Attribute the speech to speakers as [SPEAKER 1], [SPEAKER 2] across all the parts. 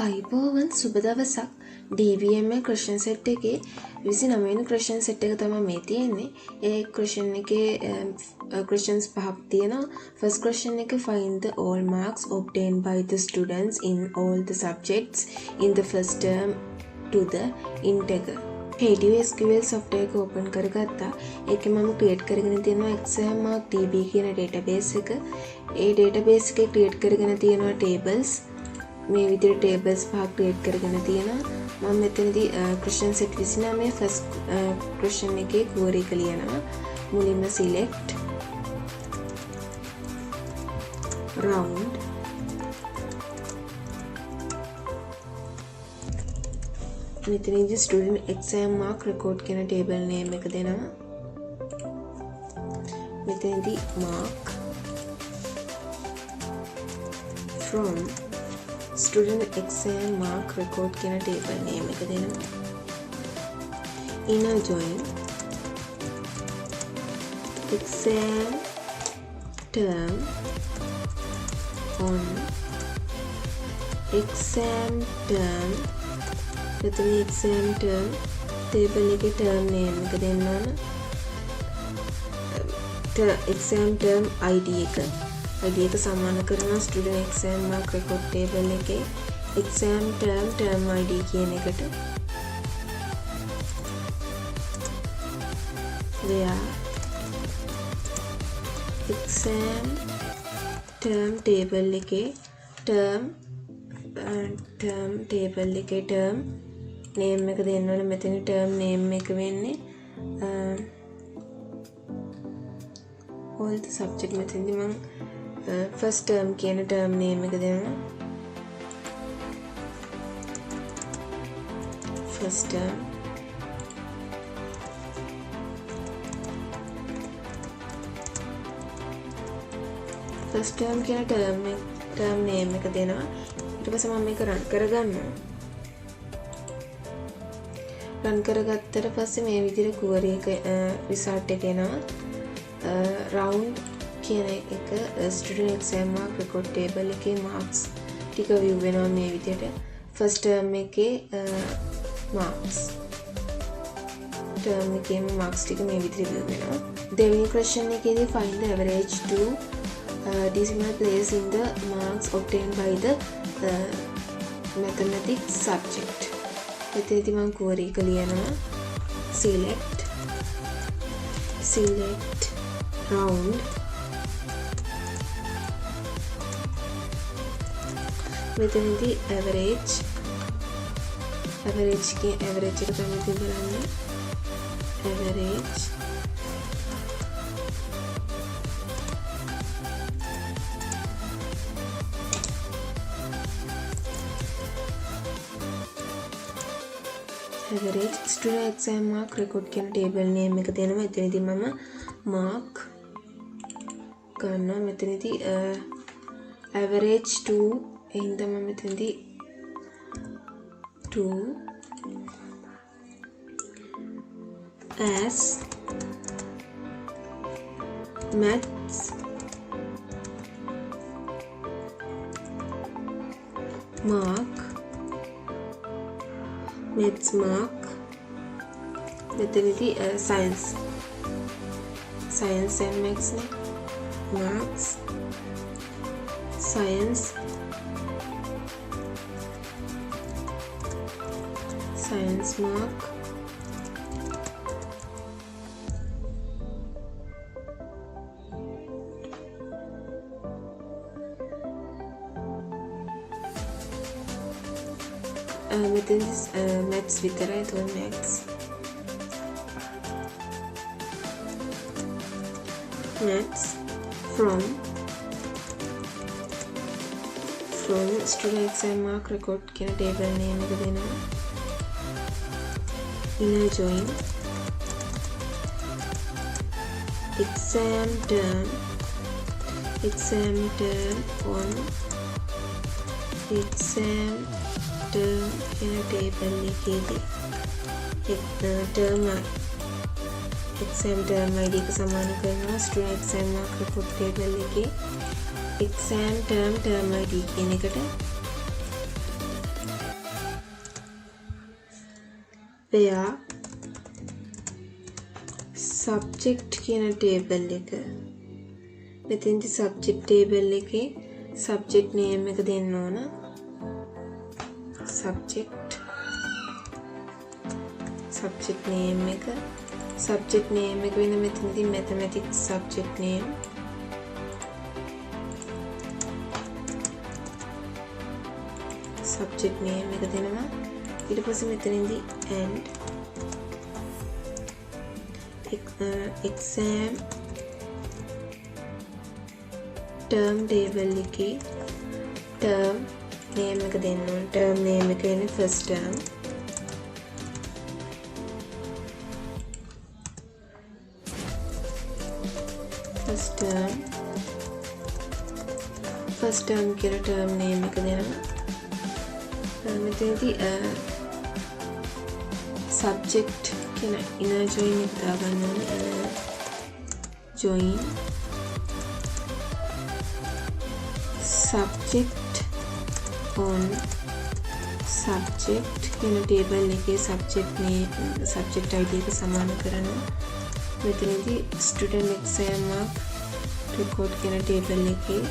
[SPEAKER 1] අයිබෝවන් සුබ දවසක්. DBMS Question Set එකේ 29 වෙනි question set එක තමයි මේ තියෙන්නේ. ඒ question එකේ questions පහක් තියෙනවා. First question එක find the all marks obtained by the students in all the subjects in the first term to the integer. SQL software එක open කරගත්තා. ඒකේ මම create කරගෙන තියෙනවා exam mark db කියන database එක. ඒ database එකේ create කරගෙන තියෙනවා tables. මේ විදිහට tables පහක් create කරගෙන තියෙනවා. මම මෙතනදී question set 29 first question එකේ query එක ලියනවා. මුලින්ම select round මෙතනදී student exam mark record කියන table name එක දෙනවා. මෙතනදී mark from student exam mark record කියන table name එක දෙනවා. inner join exam term on exam term මෙතන exam term table එකේ term name එක දෙන්න ඕන. exam term id එක සමාන කරනවා student exam mark record table එකේ exam term id කියන එකට. where exam term table එකේ term table එකේ term name එක දෙන්න ඕනේ. මෙතන term name එක වෙන්නේ all the subject. මෙතනදී මම first term කියන term name එක දෙනවා. first term කියන term name එක දෙනවා. ඊට පස්සේ මම මේක run කරගන්නවා. run කරගත්තට පස්සේ මේ විදිහට query එක result එක එනවා. round කියන එක student exam mark record table එකේ marks ටික view වෙනවා මේ විදිහට. first term එකේ marks term එකේ marks ටික මේ විදිහට view වෙනවා. දෙවෙනි question එකේදී find the average to decimal place in the marks obtained by the mathematics subject. මෙතනදී මම query එක ලියනවා. select round මෙතනදී average එක තමයි බලන්න. average student exam mark record කියන table name එක දෙනවා. එතනදී මම mark ගන්නවා. මෙතනදී average 2 එහෙනම් මම මෙතනදී 2 as maths mark මෙතනදී science and maths නේ. marks science mark මෙතනදී maths විතරයි තෝ maths from student exam mark record කියන table name එක දෙනවා. inner join exam term on exam term කියන table එකේදී exam term id එක සමාන කරනවා student exam mark record table එකේ exam term id කියන එකට. where subject කියන table එක මෙතෙන්දි subject table එකේ subject name එක දෙන්න ඕන subject name එක වෙන මෙතනදී mathematics subject name එක දෙනවා ඊට පස්සේ මෙතනින්දී and exam term table එකේ term name එක දෙන්න ඕන term name එක වෙන්නේ first term කියලා term name එක දෙනවා මෙතනදී subject කියන inner join එක දාගන්න ඕනේ inner join subject on subject කියන table එකේ subject id එක සමාන කරනවා මෙතනදී student exam mark record කියන table එකේ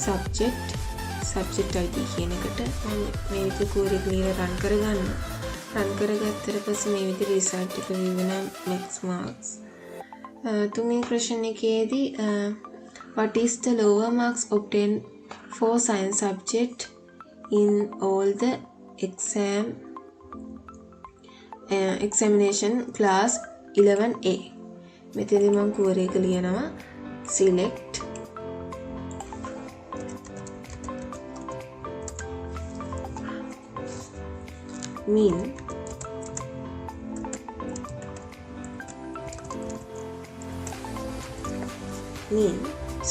[SPEAKER 1] subject id කියන එකට මම මේ විදිහට query clear run කරගන්නවා. run කරගත්තට පස්සේ මේ විදිහට result එක වෙන max marks. තුන්වෙනි question එකේදී what is the lower marks obtained for science subject in all the examination class 11A. මෙතනදී මම query එක ලියනවා select mean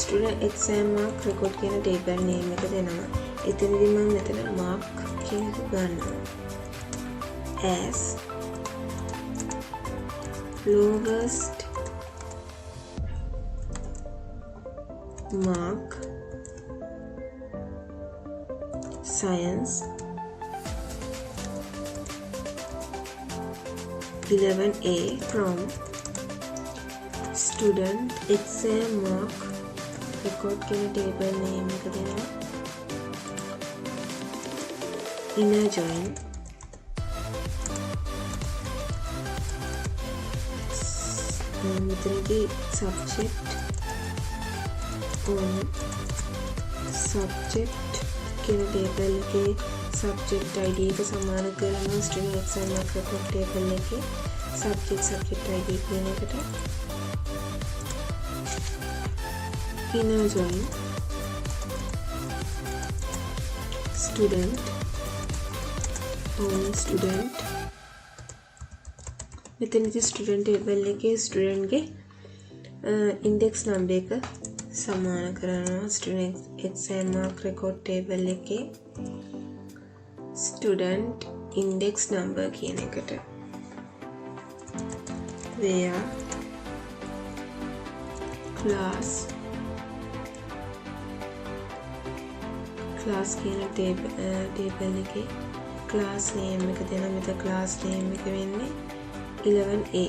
[SPEAKER 1] student exam mark record කියන table name එක දෙනවා. එතනදී මම මෙතන mark කියන එක ගන්නවා. as lowest mark science 11A from student exam mark record කියන table name එක දෙනවා inner join මෙතනදී subject on subject කියන table එකේ subject id එක සමාන කරනවා student exam mark record table එකේ subject id කියන එකට inner join student on student මෙතනදී student table එකේ student ගේ index number එක සමාන කරනවා student exam mark record table එකේ student index number කියන එකට where class කියන table එකේ class name එක දෙනවා මෙතන class name එක වෙන්නේ 11A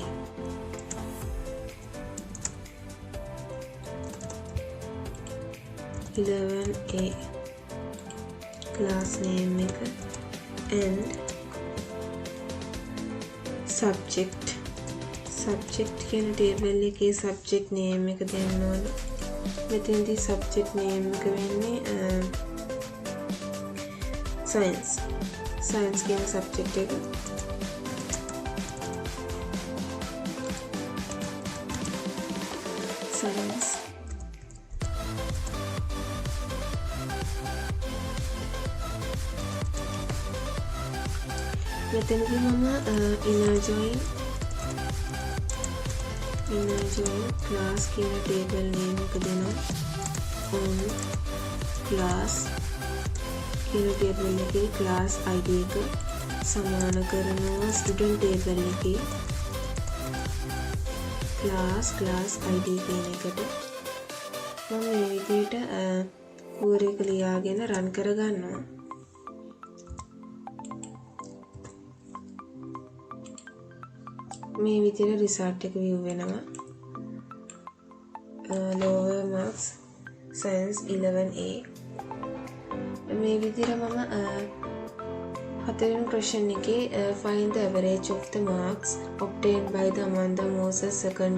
[SPEAKER 1] class name එක and subject කියන table එකේ subject name එක දෙන්න ඕන මෙතෙන්දී subject name එක වෙන්නේ science කියන subject එක science මෙතනදී මම inner join class කියන table name එක දෙනවා on class කියන table එකේ class id එක සමාන කරනවා student table එකේ class id කියන එකට මම මේ විදිහට query එක ලියාගෙන run කරගන්නවා මේ විදිහට රිසල්ට් එක view වෙනවා. lower marks science 11A. මේ විදිහට මම හතරවෙනි question එකේ find the average of the marks obtained by the Amanda Moses second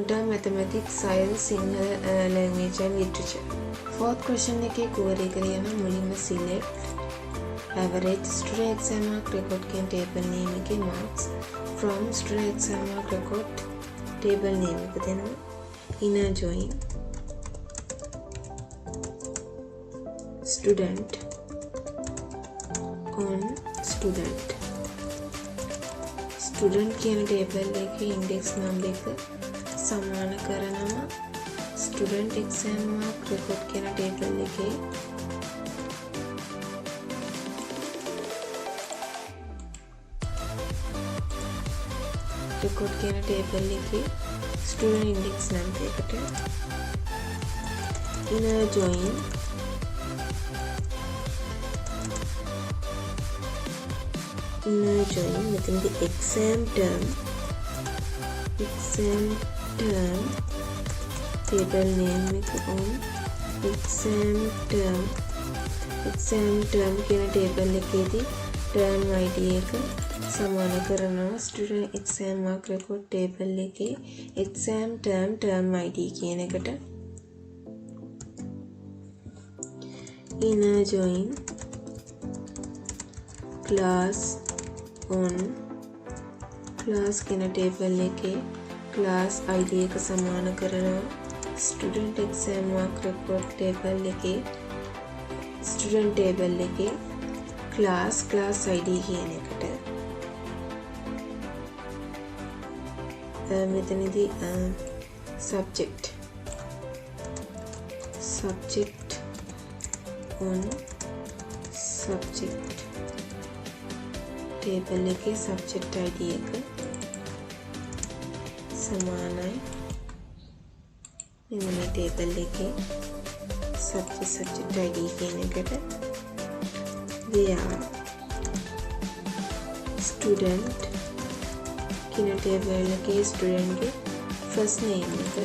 [SPEAKER 1] term mathematics science Sinhala language and literature. Fourth question එකේ කුවරේ කරගෙන මුලින්ම select average student exam mark record කියන table name එකේ marks from student exam mark record table name එක දෙනවා. inner join student on student කියන table එකේ index number එක සමාන කරනවා student exam mark record කියන table එකේ record කියන table එකේ student index number එකට inner join මෙතනදී exam term table name එක on exam term කියන table එකේදී term id එක සමාන කරනවා student exam mark record table එකේ exam term id කියන එකට inner join class on class කියන table එකේ class id එක සමාන කරනවා student exam mark record table එකේ student table එකේ class id කියන එකට මෙතනදී subject on subject table එකේ subject id එක සමානයි මේ table එකේ subject id කියන එකට where student කියන table එකේ student ගේ first name එක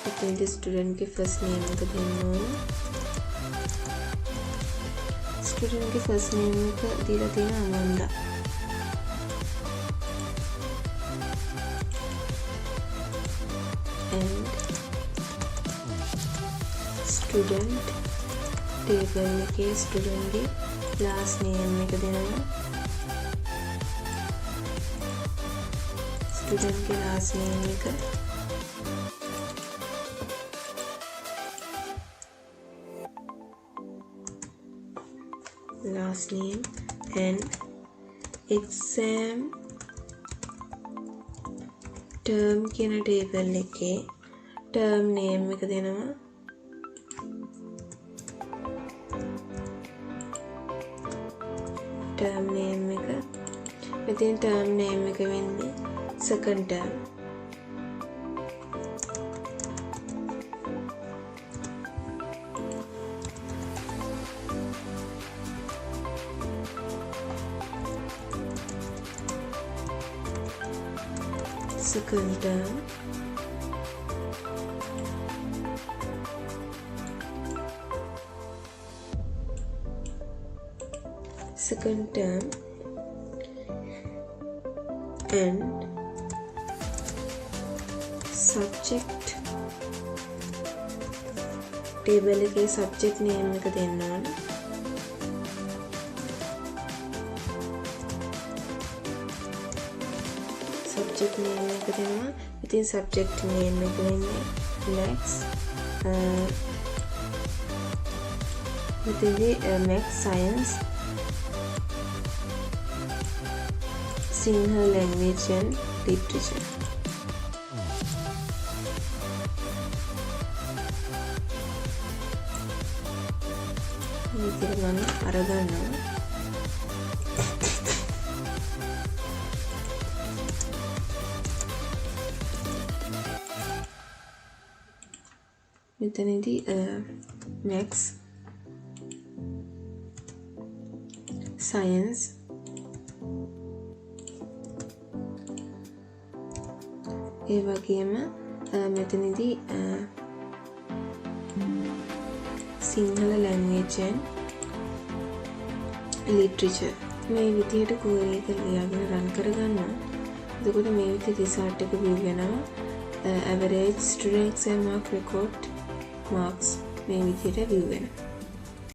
[SPEAKER 1] එතනදී student ගේ first name එක දෙන්න ඕනේ student के first name का दीला देना Amanda and student table के student के last name का देना student के last name का last name and exam term කියන table එකේ term name එක දෙනවා term name එක මෙතෙන් term name එක වෙන්නේ second term second term and subject table එකේ subject name එක දෙන්න ඕනේ subject name එක දෙනවා ඉතින් subject name එක වෙන්නේ max මෙතනදී max science Sinhala language and literature විදිහට මම අරගන්නවා මෙතනදී max science, ඒ වගේම මෙතනදී සිංහල language and literature මේ විදිහට query එක ලියාගෙන run කරගන්නවා. එතකොට මේ විදිහට result එක view වෙනවා. average student exam mark record marks මේ විදිහට view වෙනවා.